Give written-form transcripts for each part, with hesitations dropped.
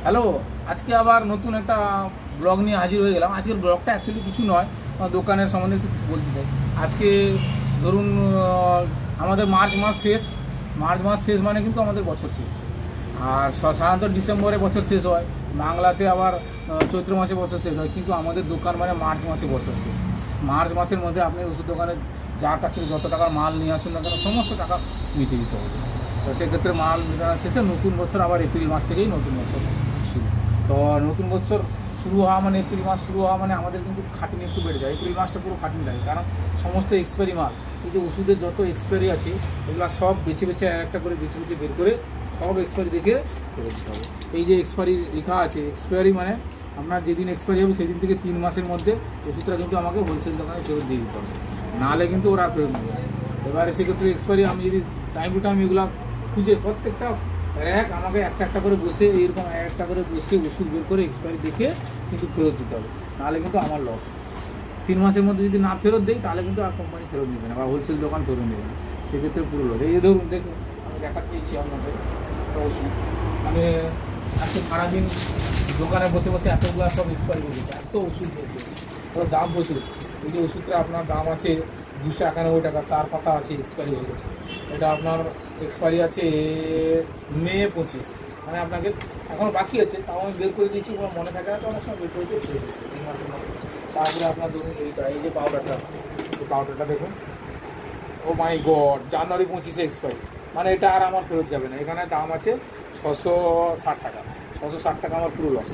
Hello, আজকে আবার নতুন একটা ব্লগ নিয়ে হাজির হয়ে গেলাম। আজকের ব্লগটা অ্যাকচুয়ালি কিছু নয়, দোকানের সম্বন্ধে একটু কিছু বলতে চাই। আজকে ধরুন আমাদের মার্চ মাস শেষ মানে কিন্তু আমাদের বছর শেষ। আর সাধারণত ডিসেম্বরে বছর শেষ হয়, বাংলাতে আবার চৈত্র মাসে বছর শেষ হয়, কিন্তু আমাদের দোকান মানে মার্চ মাসে বছর শেষ। মার্চ মাসের মধ্যে আপনি ওষুধ দোকানে যার কাছ থেকে যত টাকার মাল নিয়ে আসুন না কেন সমস্ত টাকা মিটিয়ে দিতে হবে। তো সেক্ষেত্রে মাল মেটানোর শেষে নতুন বছর আবার এপ্রিল মাস থেকেই নতুন বছর শুরু। তো নতুন বছর শুরু হওয়া মানে এপ্রিল মাস শুরু হওয়া মানে আমাদের কিন্তু খাটনি একটু বেড়ে যায়। এপ্রিল মাসটা পুরো খাটনি লাগে, কারণ সমস্ত এক্সপায়ারি মাল, এই যে ওষুধের যত এক্সপায়ারি আছে এগুলো সব বেছে বেছে একটা করে বেছে বের করে সব এক্সপায়ারি দেখে ফেরত দিতে হবে। এই যে এক্সপায়ারি লেখা আছে, এক্সপায়ারি মানে আপনার যেদিন এক্সপায়ারি হবে সেদিন থেকে 3 মাসের মধ্যে ওষুধটা কিন্তু আমাকে হোলসেল দোকানে ফেরত দিয়ে দিতে হবে, নাহলে কিন্তু ওরা ফেরত নেবে। এবারে সেক্ষেত্রে এক্সপায়ারি আমি যদি টাইম টু টাইম এগুলো খুঁজে প্রত্যেকটা আমাকে একটা করে বসে এরকম একটা করে বসে ওষুধ বের করে এক্সপায়ারি দেখে কিন্তু ফেরত দিতে হবে, নাহলে কিন্তু আমার লস। 3 মাসের মধ্যে যদি না ফেরত দেয় তাহলে কিন্তু আর কোম্পানি ফেরত নেবে না বা হোলসেল দোকান ফেরত নেবে না, সেক্ষেত্রে পুরো লস। এই যে ধরুন দেখুন, আমি দেখাচ্ছি আপনাদের একটা ওষুধ, আমি আজকে সারাদিন দোকানে বসে বসে এতগুলো সব এক্সপায়ারি করে দিচ্ছে, এত ওষুধ দিয়েছে। ওর দাম প্রচুর। এই যে ওষুধটা আপনার দাম আছে 291 টাকা, 4 পাতা আছে, এক্সপায়ারি হয়ে গেছে। এটা আপনার এক্সপায়ারি আছে মে 25, মানে আপনাকে এখন বাকি আছে, তাও আমি বের করে দিয়েছি। কোনো মনে থাকে না তো অনেক সময় বের করে দিয়ে ছেড়ে দিচ্ছি 3 মাসের মধ্যে। তারপরে আপনার ধরুন এইটা, এই যে পাউডারটা, এই পাউডারটা দেখুন, ও মাই গড, জানুয়ারি 25-এ এক্সপায়ারি, মানে এটা আর আমার ফেরত যাবে না। এখানে দাম আছে 660 টাকা, 660 টাকা আমার পুরো লস।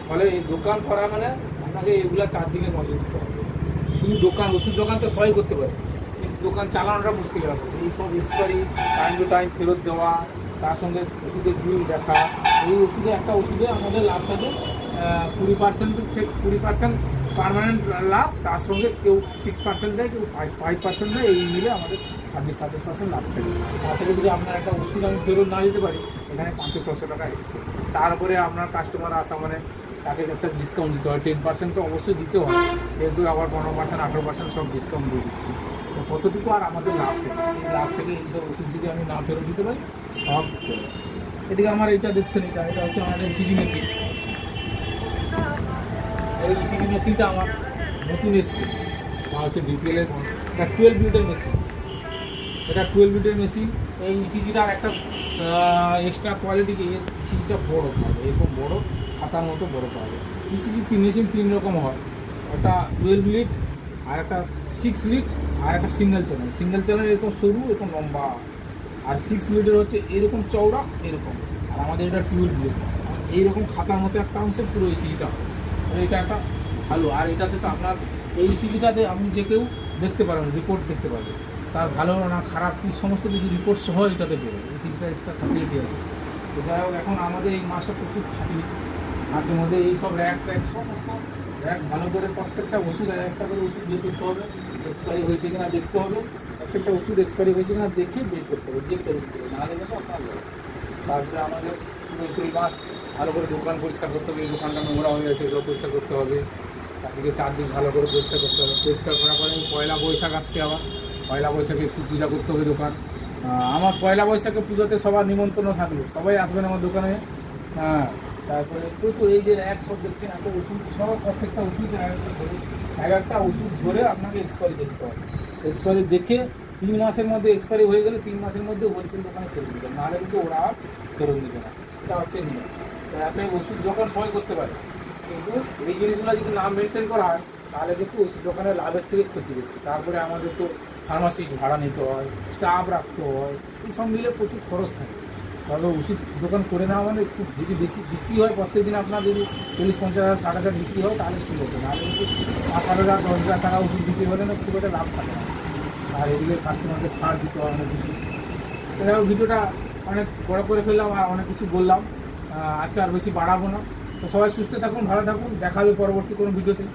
ফলে এই দোকান করা মানে আপনাকে এগুলো চারদিকে নজর দিতে হবে। শুধু দোকান, ওষুধ দোকান তো সবাই করতে পারে, কিন্তু দোকান চালানোটা মুশকিল হবে। এই সব এক্সপায়ারি টাইম টু টাইম ফেরত দেওয়া, তার সঙ্গে ওষুধের বিল দেখা। এই ওষুধে একটা ওষুধে আমাদের লাভ থাকে 20% থেকে 20% পার্মানেন্ট লাভ, তার সঙ্গে কেউ 6% দেয়, কেউ 5% দেয়, এই মিলে আমাদের 26-27% লাভ থাকে। তার থেকে যদি আপনার একটা ওষুধ আমি ফেরত না দিতে পারি, এখানে 500-600 টাকা। তারপরে আপনার কাস্টমার আসা মানে তাকে একটা ডিসকাউন্ট দিতে হয়, 10% তো অবশ্যই দিতে হয়, কিন্তু আবার 15%, 18% সব ডিসকাউন্ট দিয়ে দিচ্ছি। তো কতটুকু আর আমাদের লাভ থাকে, সেই লাভ থেকে এইসব ওষুধ যদি আমি না ফেরত দিতে পারি সব চলে। এদিকে আমার এটা দেখছেন, এটা হচ্ছে আমাদের ইসিজি মেশিন। এই ইসিজি মেশিনটা আমার নতুন এসছে, আমার হচ্ছে বিপিএলের। এটা 12 বিটের মেশিন, এটা 12 বিটের মেশিন। এই ইসিজিটার একটা এক্সট্রা কোয়ালিটি, এর ইসিজিটা বড় পাবে, এরকম বড় খাতার মতো বড় পাবে। ইসিজি মেশিন 3 রকম হয়, একটা 12 লিড, আর একটা 6 লিড, আর একটা সিঙ্গেল চ্যানেল এরকম সরু, এরকম লম্বা। আর 6 লিডের হচ্ছে এরকম চওড়া এরকম, আর আমাদের এটা 12 লিড, এইরকম খাতার মতো একটা অংশের পুরো ইসিজিটা। এটা একটা ভালো। আর এটাতে তো আপনার এই ইসিজিটাতে আপনি যে কেউ দেখতে পারেন, রিপোর্ট দেখতে পারবেন, তার ভালো না খারাপ কি সমস্ত কিছু রিপোর্ট সহ এটাতে বেরোয়। ইসিজিটা একটা ফ্যাসিলিটি আছে। তো যাই হোক, এখন আমাদের এই মাসটা প্রচুর খাটনি। হাতের মধ্যে এই সব র্যাক সমস্ত র্যাক ভালো করে প্রত্যেকটা ওষুধ একটা করে ওষুধ বের করতে হবে, এক্সপায়ারি হয়েছে কিনা দেখতে হবে, প্রত্যেকটা ওষুধ এক্সপায়ারি হয়েছে কিনা দেখে বের করতে হবে, দিয়ে ফেরত দিতে হবে, নাহলে কিন্তু আপনার লস। তারপরে আমাদের এপ্রিল মাস ভালো করে দোকান পরিষ্কার করতে হবে। এই দোকানটা নোংরা হয়ে গেছে, এগুলো পরিষ্কার করতে হবে। তারদিকে 4 দিন ভালো করে পরিষ্কার করতে হবে। পরিষ্কার করার পরে পয়লা বৈশাখ আসছে, আবার পয়লা বৈশাখে একটু পূজা করতে হবে দোকান। আমার পয়লা বৈশাখে পুজোতে সবার নিমন্ত্রণ থাকলো, সবাই আসবেন আমার দোকানে। হ্যাঁ, তারপরে প্রচুর এই যে এক সব দেখছেন, এত ওষুধ, সব প্রত্যেকটা ওষুধ একটা ওষুধ ধরে আপনাকে এক্সপায়ারি দেখতে হবে। এক্সপায়ারি দেখে 3 মাসের মধ্যে এক্সপায়ারি হয়ে গেলে 3 মাসের মধ্যে হোলসেল দোকানে ফেরত দেবে, নাহলে কিন্তু ওরা আর ফেরত দেবে না। এটা হচ্ছে নিয়ম। আপনি ওষুধ দোকান সবাই করতে পারে, কিন্তু এই জিনিসগুলো যদি না মেনটেন করা হয় তাহলে কিন্তু ওষুধ দোকানের লাভের থেকে ক্ষতি বেশি। তারপরে আমাদের তো ফার্মাসিস্ট ভাড়া নিতে হয়, স্টাফ রাখতে হয়, এই সব মিলে প্রচুর খরচ থাকে। তাহলে ওষুধ দোকান করে নেওয়া মানে খুব, যদি বেশি বিক্রি হয় প্রত্যেকদিন আপনার যদি 40-50,000 60,000 বিক্রি হয় তাহলে ঠিক আছে, নাহলে কিন্তু 5,000 10,000 টাকা ওষুধ বিক্রি হলে না খুব একটা লাভ থাকে না। আর এদিকে কাস্টমারকে ছাড় দিতে হয় অনেক কিছু। এছাড়াও ভিডিওটা অনেক বড় করে ফেললাম আর অনেক কিছু বললাম, আজকে আর বেশি বাড়াবো না। তো সবাই সুস্থ থাকুন, ভালো থাকুন, দেখা হবে পরবর্তী কোনো ভিডিওতে।